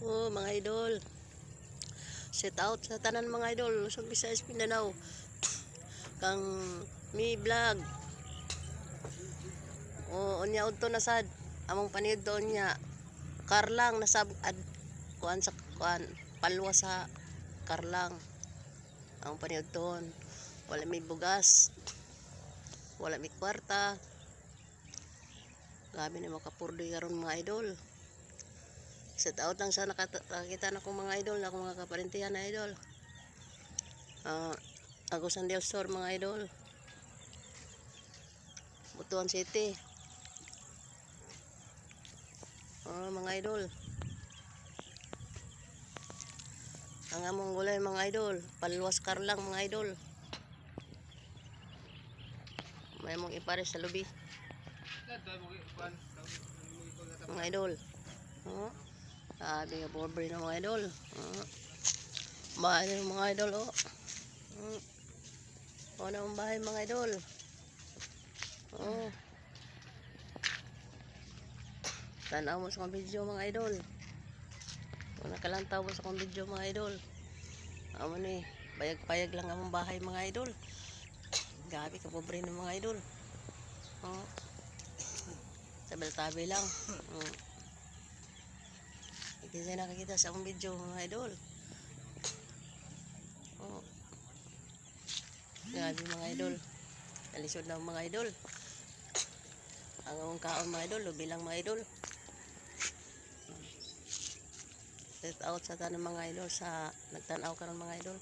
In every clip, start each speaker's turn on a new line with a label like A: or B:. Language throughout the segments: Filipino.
A: Oh, mga idol. Set out sa tanan mga idol. Lusog Visayas Mindanao. Kang mi vlog. O unya udto na sad. Among paniud doon niya. Karlang nasab ad kuan sa kuan palwa sa Karlang. Ang paniud doon. Wala may bugas. Wala may kwarta. Gabi na makapurdoy karon mga idol. Set out lang sa nakita na kong mga idol, akong mga kaparintihan na idol. Ako sa Del Sur mga idol. Butuan City. Mga idol. Ang among gulay mga idol, Palwas Karlang mga idol. May mong ipares sa lubi. Mga idol. Sabi nga pobre na mga idol. Bahay ng mga idol oh. Ano ang bahay mga idol? Tanaw mo sa kong video mga idol. Nakalantaw mo sa kong video mga idol. Amo ni, payag-payag lang among bahay mga idol. Gabi ka pobre ng mga idol. Tabi lang. Hindi na nakakita sa akong video mga idol. Gabi mga idol. Nalisod na mga idol. Ang among kaon mga idol, lubi lang mga idol. Set out sa tanang mga idol sa nagtanaw karon mga idol.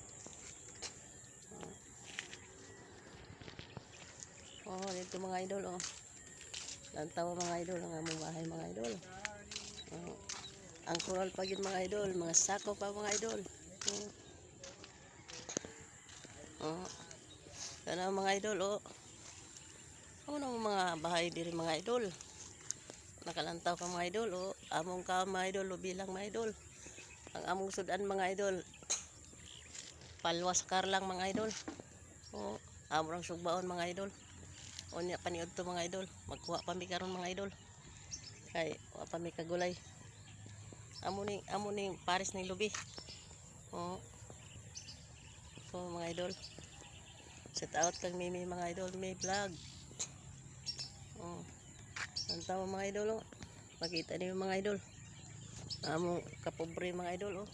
A: Dito mga idol lantaw mga idol ang among bahay mga idol. Ang kural pa yun mga idol, mga sako pa mga idol. Kana mga idol ano mga bahay diri mga idol. Nakalantaw ka mga idol among ka mga idol lubi lang mga idol. Ang among sudan mga idol Palwas Karlang mga idol. Among sugbaon mga idol. Unya paniud to mga idol. Magkuha pa mi karon mga idol. Kay wa pa mi kagulay. Amo ning pares ning lubi. Mga idol. Set out kang Mimi mga idol, may vlog. Ang tawa mga idol Makita niyo mga idol. Amo kapobre mga idol